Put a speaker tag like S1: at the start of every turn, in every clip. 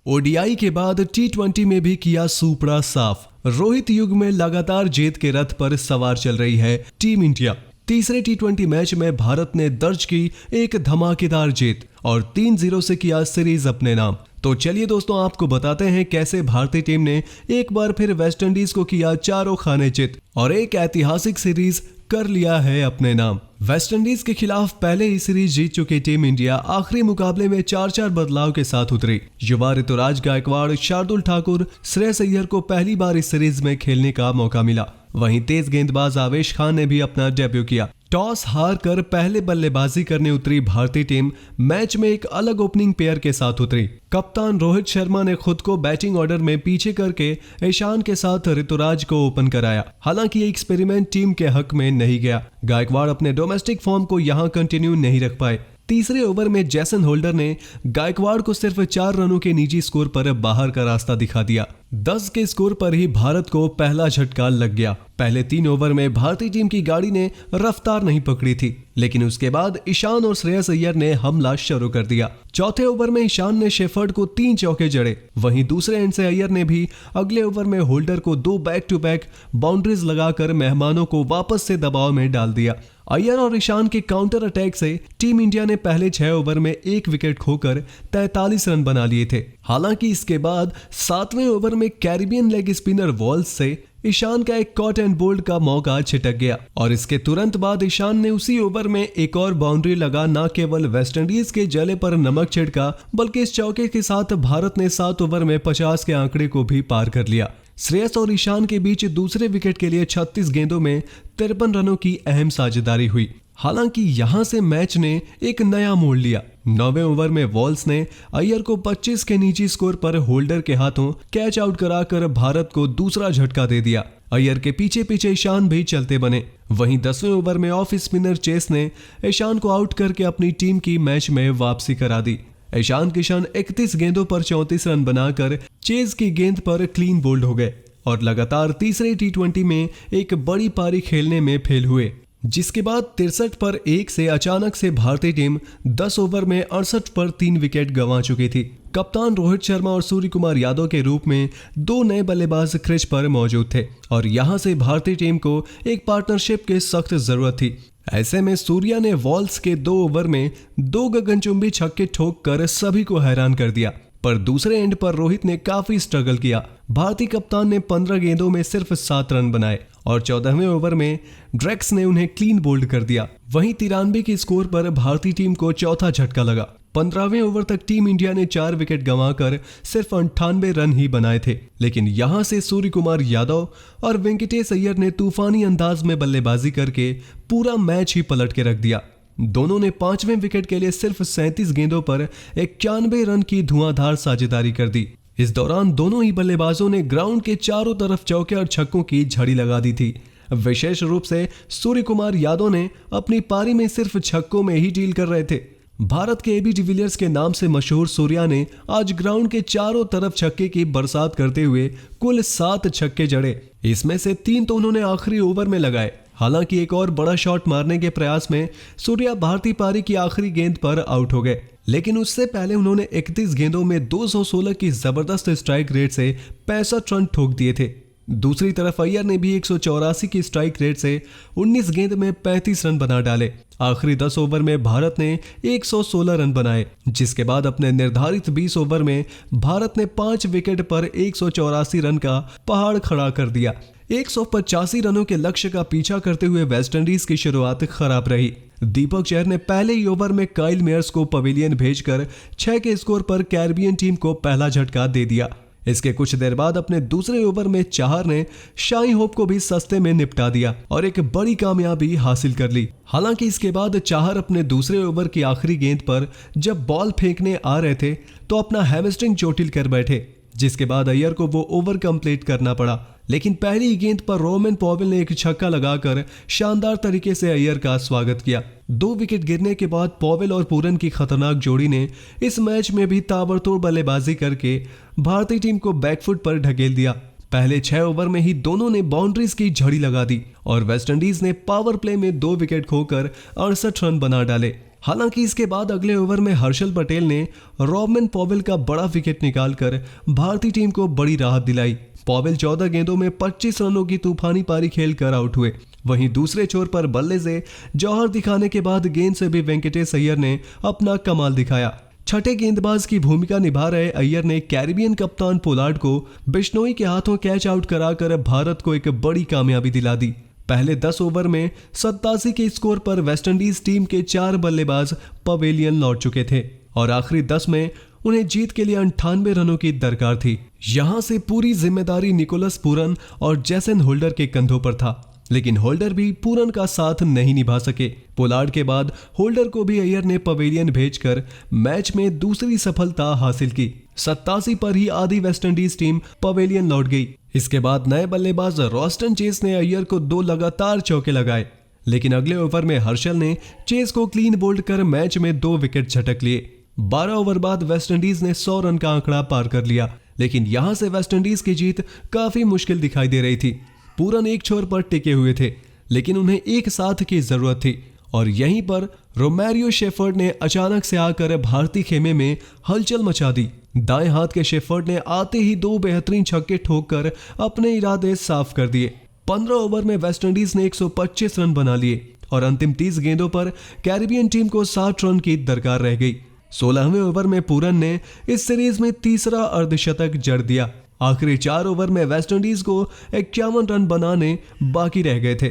S1: ODI के बाद टी20 में भी किया सुपड़ा साफ। रोहित युग में लगातार जीत के रथ पर सवार चल रही है टीम इंडिया। तीसरे टी20 मैच में भारत ने दर्ज की एक धमाकेदार जीत और 3-0 से किया सीरीज अपने नाम। तो चलिए दोस्तों, आपको बताते हैं कैसे भारतीय टीम ने एक बार फिर वेस्टइंडीज को किया चारों खाने चित और एक ऐतिहासिक सीरीज कर लिया है अपने नाम। वेस्टइंडीज के खिलाफ पहले ही सीरीज जीत चुकी टीम इंडिया आखिरी मुकाबले में 4-4 बदलाव के साथ उतरी। युवा ऋतुराज गायकवाड़, शार्दुल ठाकुर, श्रेयस अय्यर को पहली बार इस सीरीज में खेलने का मौका मिला। वहीं तेज गेंदबाज आवेश खान ने भी अपना डेब्यू किया। टॉस हार कर पहले बल्लेबाजी करने उतरी भारतीय टीम मैच में एक अलग ओपनिंग पेयर के साथ उतरी। कप्तान रोहित शर्मा ने खुद को बैटिंग ऑर्डर में पीछे करके ईशान के साथ ऋतुराज को ओपन कराया। हालांकि ये एक्सपेरिमेंट टीम के हक में नहीं गया। गायकवाड़ अपने डोमेस्टिक फॉर्म को यहां कंटिन्यू नहीं रख पाए। तीसरे ओवर में जैसन होल्डर ने गायकवाड़ को सिर्फ 4 रनों के निजी स्कोर पर बाहर का रास्ता दिखा दिया। 10 के स्कोर पर ही भारत को पहला झटका लग गया। पहले 3 ओवर में भारतीय टीम की गाड़ी ने रफ्तार नहीं पकड़ी थी, लेकिन उसके बाद ईशान और श्रेयस अय्यर ने हमला शुरू कर दिया। चौथे ओवर में ईशान ने शेफर्ड को 3 चौके जड़े। वहीं दूसरे एंड से अय्यर ने भी अगले ओवर में होल्डर को 2 बैक टू बैक बाउंड्रीज लगाकर मेहमानों को वापस से दबाव में डाल दिया। अय्यर और ईशान के काउंटर अटैक से टीम इंडिया ने पहले 6 ओवर में 1 विकेट खोकर 43 रन बना लिए थे। हालांकि इसके बाद 7वें ओवर में कैरिबियन लेग स्पिनर वॉल्स से ईशान का एक कॉट एंड बोल्ड का मौका छिटक गया और इसके तुरंत बाद ईशान ने उसी ओवर में एक और बाउंड्री लगा न केवल वेस्टइंडीज के जले पर नमक छिड़का, बल्कि इस चौके के साथ भारत ने 7 ओवर में 50 के आंकड़े को भी पार कर लिया। श्रेयस और ईशान के बीच दूसरे विकेट के लिए 36 गेंदों में 53 रनों की अहम साझेदारी हुई। हालांकि यहां से मैच ने एक नया मोड़ लिया। 9वें ओवर में वॉल्स ने अय्यर को 25 के निजी स्कोर पर होल्डर के हाथों कैच आउट कराकर भारत को दूसरा झटका दे दिया। अय्यर के पीछे पीछे ईशान भी चलते बने। वहीं 10वें ओवर में ऑफ स्पिनर चेस ने ईशान को आउट करके अपनी टीम की मैच में वापसी करा दी। ईशान किशन 31 गेंदों पर 34 रन बनाकर चेज की गेंद पर क्लीन बोल्ड हो गए और लगातार तीसरे टी20 में एक बड़ी पारी खेलने में फेल हुए, जिसके बाद 63 पर 1 से अचानक से भारतीय टीम 10 ओवर में 68 पर 3 विकेट गंवा चुकी थी। कप्तान रोहित शर्मा और सूर्य कुमार यादव के रूप में 2 नए बल्लेबाज क्रीज पर मौजूद थे और यहां से भारतीय टीम को एक पार्टनरशिप की सख्त जरूरत थी। ऐसे में सूर्या ने वॉल्स के 2 ओवर में 2 गगनचुंबी छक्के ठोक कर सभी को हैरान कर दिया, पर दूसरे एंड पर रोहित ने काफी स्ट्रगल किया। भारतीय कप्तान ने 15 गेंदों में सिर्फ 7 रन बनाए और 14वें ओवर में ड्रेक्स ने उन्हें क्लीन बोल्ड कर दिया। वहीं 93 के स्कोर पर भारतीय टीम को चौथा झटका लगा। 15वें ओवर तक टीम इंडिया ने 4 विकेट गंवाकर सिर्फ 98 रन ही बनाए थे, लेकिन यहां से सूर्य कुमार यादव और वेंकटेश अय्यर ने तूफानी अंदाज में बल्लेबाजी करके पूरा मैच ही पलट के रख दिया। दोनों ने 5वें विकेट के लिए सिर्फ 37 गेंदों पर 91 रन की धुआंधार साझेदारी कर दी। इस दौरान दोनों ही बल्लेबाजों ने ग्राउंड के चारों तरफ चौके और छक्कों की झड़ी लगा दी थी। विशेष रूप से सूर्य कुमार यादव ने अपनी पारी में सिर्फ छक्कों में ही डील कर रहे थे। भारत के एबी डिविलियर्स के नाम से मशहूर सूर्या ने आज ग्राउंड के चारों तरफ छक्के की बरसात करते हुए कुल 7 छक्के जड़े। इसमें से 3 तो उन्होंने आखिरी ओवर में लगाए। हालांकि एक और बड़ा शॉट मारने के प्रयास में सूर्या भारतीय पारी की आखिरी गेंद पर आउट हो गए, लेकिन उससे पहले उन्होंने 31 गेंदों में 216 की जबरदस्त स्ट्राइक रेट से 65 रन ठोक दिए थे। दूसरी तरफ अय्यर ने भी 184 की स्ट्राइक रेट से 19 गेंद में 35 रन बना डाले। आखिरी 10 ओवर में भारत ने 116 रन बनाए, जिसके बाद अपने निर्धारित 20 ओवर में भारत ने 5 विकेट पर 184 रन का पहाड़ खड़ा कर दिया। 185 रनों के लक्ष्य का पीछा करते हुए वेस्टइंडीज की शुरुआत खराब रही। दीपक चहर ने पहले ही ओवर में काइल मेयर्स को पवेलियन भेजकर 6 के स्कोर पर कैरिबियन टीम को पहला झटका दे दिया। इसके कुछ देर बाद अपने दूसरे ओवर में चाहर ने शाही होप को भी सस्ते में निपटा दिया और एक बड़ी कामयाबी हासिल कर ली। हालांकि इसके बाद चाहर अपने दूसरे ओवर की आखिरी गेंद पर जब बॉल फेंकने आ रहे थे तो अपना हैमस्ट्रिंग चोटिल कर बैठे, जिसके बाद अय्यर को वो ओवर कंप्लीट करना पड़ा। लेकिन पहली गेंद पर रोमन पॉवेल ने एक छक्का लगाकर शानदार तरीके से अय्यर का स्वागत किया। 2 विकेट गिरने के बाद पॉवेल और पूरन की खतरनाक जोड़ी ने इस मैच में भी ताबड़तोड़ बल्लेबाजी करके भारतीय टीम को बैकफुट पर ढकेल दिया। पहले 6 ओवर में ही दोनों ने बाउंड्रीज की झड़ी लगा दी और वेस्टइंडीज ने पावर प्ले में 2 विकेट खोकर 68 रन बना डाले। हालांकि इसके बाद अगले ओवर में हर्षल पटेल ने रॉबमैन पॉवेल का बड़ा विकेट निकालकर भारतीय टीम को बड़ी राहत दिलाई। पॉवेल 14 गेंदों में 25 रनों की तूफानी पारी खेलकर आउट हुए। वहीं दूसरे छोर पर बल्ले से जौहर दिखाने के बाद गेंद से भी वेंकटेश अय्यर ने अपना कमाल दिखाया। छठे गेंदबाज की भूमिका निभा रहे अय्यर ने कैरिबियन कप्तान पोलार्ड को बिश्नोई के हाथों कैच आउट कराकर भारत को एक बड़ी कामयाबी दिला दी। पहले 10 ओवर में 87 के स्कोर पर वेस्टइंडीज टीम के 4 बल्लेबाज पवेलियन लौट चुके थे और आखिरी 10 में उन्हें जीत के लिए 98 रनों की दरकार थी। यहां से पूरी जिम्मेदारी निकोलस पूरन और जेसन होल्डर के कंधों पर था, लेकिन होल्डर भी पूरन का साथ नहीं निभा सके। पोलार्ड के बाद होल्डर को भी अय्यर ने पवेलियन भेजकर मैच में दूसरी सफलता हासिल की। 87 पर ही आधी वेस्टइंडीज टीम पवेलियन लौट गई। इसके बाद नए बल्लेबाज रॉस्टन चेस ने अय्यर को 2 लगातार चौके लगाए, लेकिन अगले ओवर में हर्षल ने चेस को क्लीन बोल्ड कर मैच में 2 विकेट झटक लिए। 12 ओवर बाद वेस्टइंडीज ने 100 रन का आंकड़ा पार कर लिया, लेकिन यहां से वेस्टइंडीज की जीत काफी मुश्किल दिखाई दे रही थी। पूरन एक छोर पर टिके हुए थे, लेकिन उन्हें एक साथ की जरूरत थी और यहीं पर रोमेरियो शेफर्ड ने अचानक से आकर भारतीय खेमे में हलचल मचा दी। दाएं हाथ के शेफर्ड ने आते ही 2 बेहतरीन छक्के ठोककर अपने इरादे साफ कर दिए। 15 ओवर में वेस्टइंडीज ने 125 रन बना लिए और अंतिम 30 गेंदों पर कैरिबियन टीम को 60 रन की दरकार रह गई। 16वें ओवर में पूरन ने इस सीरीज में तीसरा अर्धशतक जड़ दिया। आखिरी 4 ओवर में वेस्टइंडीज को 51 रन बनाने बाकी रह गए थे।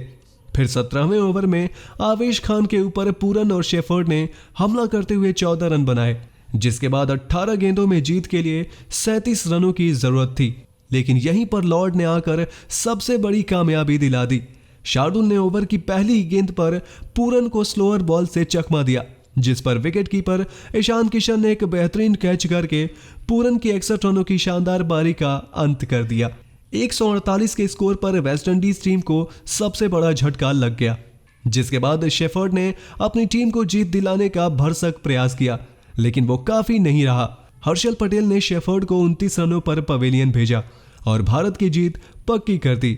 S1: फिर 17वें ओवर में आवेश खान के ऊपर पूरन और शेफर्ड ने हमला करते हुए 14 रन बनाए, जिसके बाद 18 गेंदों में जीत के लिए 37 रनों की जरूरत थी। लेकिन यहीं पर लॉर्ड ने आकर सबसे बड़ी कामयाबी दिला दी। शार्दुल ने ओवर की पहली गेंद पर पूरन को स्लोअर बॉल से चकमा दिया, जिस पर विकेटकीपर ईशान किशन ने एक बेहतरीन कैच करके पूरन की 61 रनों की शानदार पारी का अंत कर दिया। 148 के स्कोर पर वेस्टइंडीज टीम को सबसे बड़ा झटका लग गया, जिसके बाद शेफर्ड ने अपनी टीम को जीत दिलाने का भरसक प्रयास किया, लेकिन वो काफी नहीं रहा। हर्षल पटेल ने शेफर्ड को 29 रनों पर पवेलियन भेजा और भारत की जीत पक्की कर दी।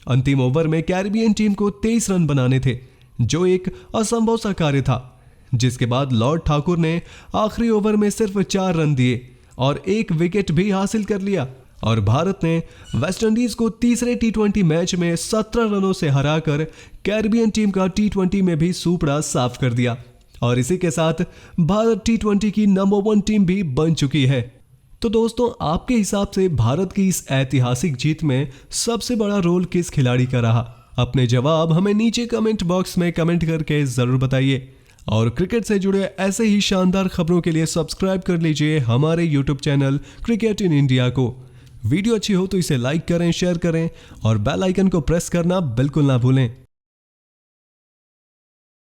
S1: अंतिम ओवर में कैरिबियन टीम को 23 रन बनाने थे, जो एक असंभव सा कार्य था। जिसके बाद लॉर्ड ठाकुर ने आखिरी ओवर में सिर्फ 4 रन दिए और 1 विकेट भी हासिल कर लिया और भारत ने वेस्टइंडीज को तीसरे टी20 मैच में 17 रनों से हराकर कैरिबियन टीम का टी20 में भी सूपड़ा साफ कर दिया और इसी के साथ भारत टी20 की नंबर 1 टीम भी बन चुकी है। तो दोस्तों, आपके हिसाब से भारत की इस ऐतिहासिक जीत में सबसे बड़ा रोल किस खिलाड़ी का रहा? अपने जवाब हमें नीचे कमेंट बॉक्स में कमेंट करके जरूर बताइए और क्रिकेट से जुड़े ऐसे ही शानदार खबरों के लिए सब्सक्राइब कर लीजिए हमारे YouTube channel cricket in India को। वीडियो अच्छी हो तो इसे लाइक करें, शेयर करें और बेल आइकन को प्रेस करना बिल्कुल ना भूलें।